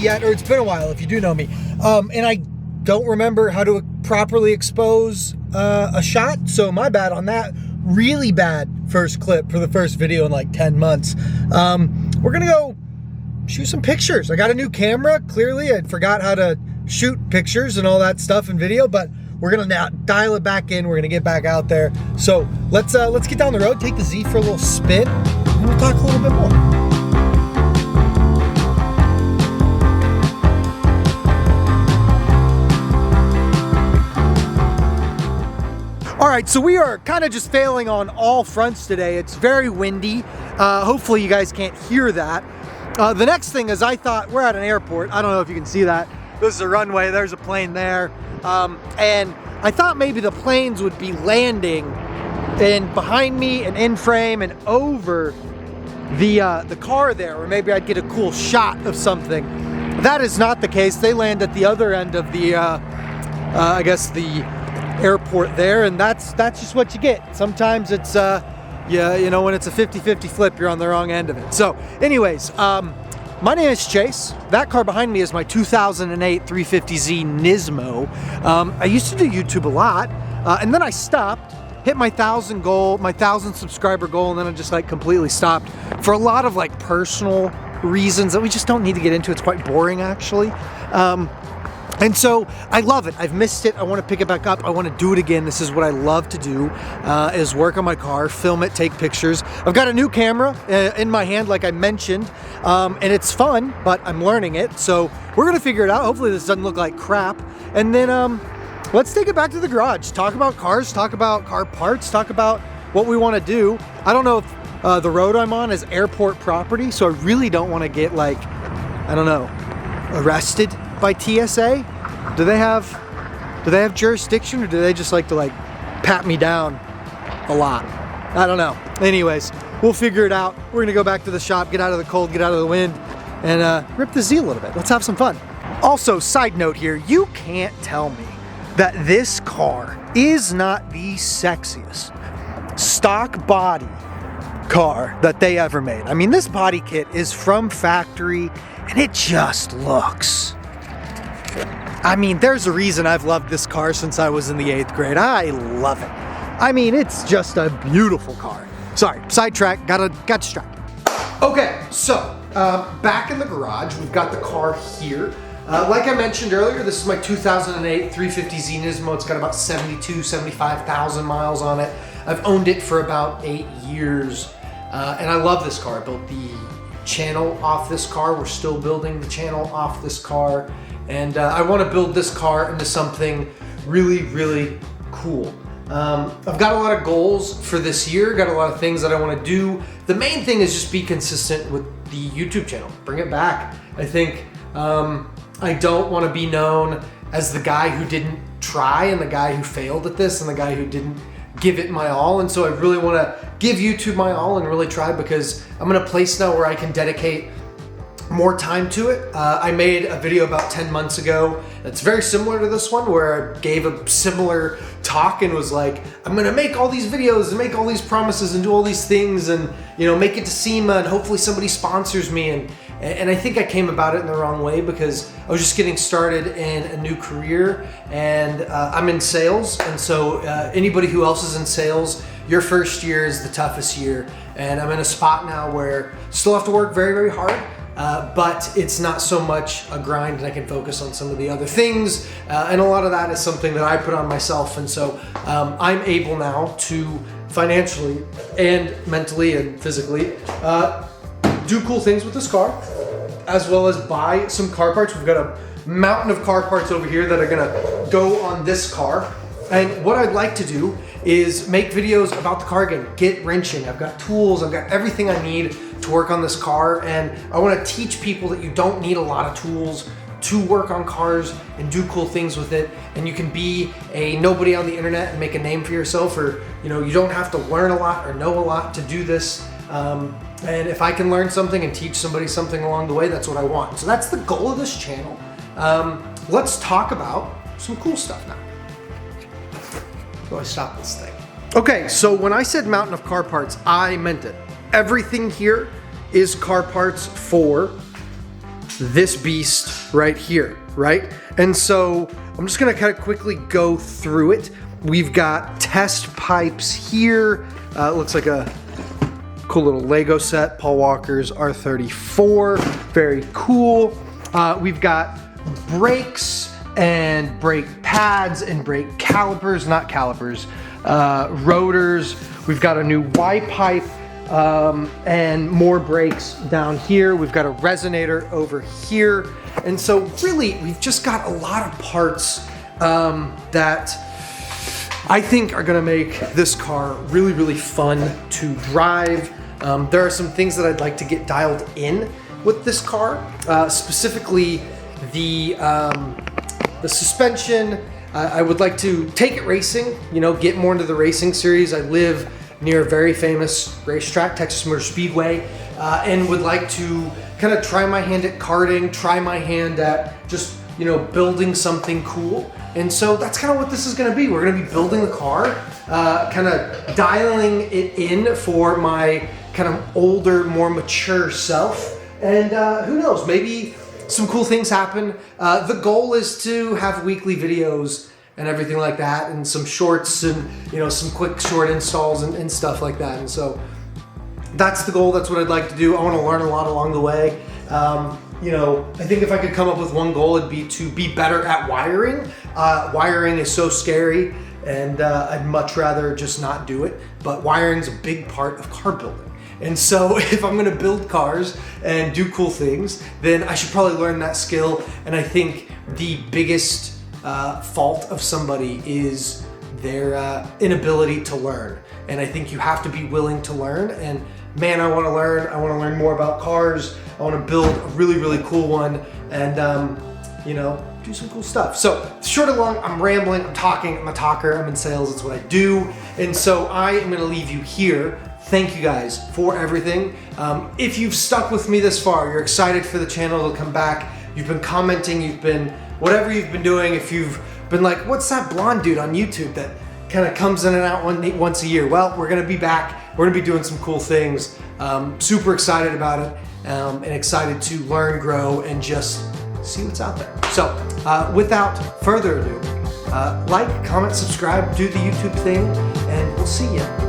yet, or it's been a while if you do know me, and I don't remember how to properly expose a shot, so my bad on that. Really bad first clip for the first video in like 10 months. We're gonna go shoot some pictures. I got a new camera. Clearly, I forgot how to shoot pictures and all that stuff in video, but we're gonna now dial it back in. We're gonna get back out there. So let's get down the road, take the Z for a little spin, and we'll talk a little bit more. All right, so we are kind of just failing on all fronts today. It's very windy. Hopefully you guys can't hear that. The next thing is, I thought we're at an airport. I don't know if you can see that. This is a runway, there's a plane there. And I thought maybe the planes would be landing and behind me and in frame and over the car there, or maybe I'd get a cool shot of something. That is not the case. They land at the other end of the, I guess the airport there, and that's just what you get. Sometimes it's yeah, you know, when it's a 50-50 flip, you're on the wrong end of it. So anyways, my name is Chase. That car behind me is my 2008 350Z Nismo. I used to do YouTube a lot, and then I stopped, hit my 1,000 subscriber goal, and then I just like completely stopped for a lot of like personal reasons that we just don't need to get into. It's quite boring actually. And so I love it. I've missed it. I want to pick it back up. I want to do it again. This is what I love to do, is work on my car, film it, take pictures. I've got a new camera in my hand, like I mentioned, and it's fun, but I'm learning it. So we're going to figure it out. Hopefully this doesn't look like crap. And then let's take it back to the garage. Talk about cars, talk about car parts, talk about what we want to do. I don't know if the road I'm on is airport property, so I really don't want to get like, I don't know, arrested by TSA. Do they have jurisdiction, or do they just like to like pat me down a lot? I don't know. Anyways, we'll figure it out. We're gonna go back to the shop, get out of the cold, get out of the wind, and rip the Z a little bit. Let's have some fun. Also, side note here, you can't tell me that this car is not the sexiest stock body car that they ever made. I mean, this body kit is from factory, and it just looks, I mean, there's a reason I've loved this car since I was in the 8th grade. I love it. I mean, it's just a beautiful car. Sorry, sidetrack, got distracted. Okay, so back in the garage, we've got the car here. Like I mentioned earlier, this is my 2008 350Z Nismo. It's got about 75,000 miles on it. I've owned it for about 8 years, and I love this car. I built the channel off this car. We're still building the channel off this car. And I want to build this car into something really, really cool. I've got a lot of goals for this year, got a lot of things that I want to do. The main thing is just be consistent with the YouTube channel, bring it back. I think I don't want to be known as the guy who didn't try and the guy who failed at this and the guy who didn't give it my all. And so I really want to give YouTube my all and really try, because I'm in a place now where I can dedicate more time to it. I made a video about 10 months ago that's very similar to this one, where I gave a similar talk and was like, I'm gonna make all these videos and make all these promises and do all these things and, you know, make it to SEMA and hopefully somebody sponsors me. And I think I came about it in the wrong way, because I was just getting started in a new career, and I'm in sales. And so anybody who else is in sales, your first year is the toughest year. And I'm in a spot now where I still have to work very, very hard. But it's not so much a grind, and I can focus on some of the other things. And a lot of that is something that I put on myself. And so I'm able now to financially and mentally and physically do cool things with this car, as well as buy some car parts. We've got a mountain of car parts over here that are gonna go on this car. And what I'd like to do is make videos about the car again, get wrenching. I've got tools, I've got everything I need to work on this car, and I want to teach people that you don't need a lot of tools to work on cars and do cool things with it, and you can be a nobody on the internet and make a name for yourself, or you know, you don't have to learn a lot or know a lot to do this. And if I can learn something and teach somebody something along the way, that's what I want. So that's the goal of this channel. Let's talk about some cool stuff now. So I stop this thing. Okay, so when I said mountain of car parts, I meant it. Everything here is car parts for this beast right here, right? And so I'm just gonna kind of quickly go through it. We've got test pipes here. Looks like a cool little Lego set, Paul Walker's R34, very cool. We've got brakes and brake pads and brake calipers, not calipers, rotors. We've got a new Y pipe and more brakes down here. We've got a resonator over here. And so really, we've just got a lot of parts that I think are gonna make this car really, really fun to drive. There are some things that I'd like to get dialed in with this car, specifically the suspension. I would like to take it racing, you know, get more into the racing series. I live near a very famous racetrack, Texas Motor Speedway, and would like to kind of try my hand at karting, try my hand at just, you know, building something cool. And so that's kind of what this is gonna be. We're gonna be building the car, kind of dialing it in for my kind of older, more mature self. And who knows, maybe some cool things happen. The goal is to have weekly videos and everything like that, and some shorts and, you know, some quick short installs and stuff like that. And so that's the goal. That's what I'd like to do. I want to learn a lot along the way. You know, I think if I could come up with one goal, it'd be to be better at wiring. Wiring is so scary, and I'd much rather just not do it. But wiring's a big part of car building. And so if I'm gonna build cars and do cool things, then I should probably learn that skill. And I think the biggest fault of somebody is their inability to learn. And I think you have to be willing to learn. And man, I wanna learn more about cars. I wanna build a really, really cool one, and you know, do some cool stuff. So short and long, I'm rambling, I'm talking, I'm a talker, I'm in sales, it's what I do. And so I am gonna leave you here. Thank you guys for everything. If you've stuck with me this far, you're excited for the channel to come back, you've been commenting, you've been, whatever you've been doing, if you've been like, what's that blonde dude on YouTube that kind of comes in and out once a year? Well, we're gonna be back. We're gonna be doing some cool things. Super excited about it, and excited to learn, grow, and just see what's out there. So without further ado, like, comment, subscribe, do the YouTube thing, and we'll see you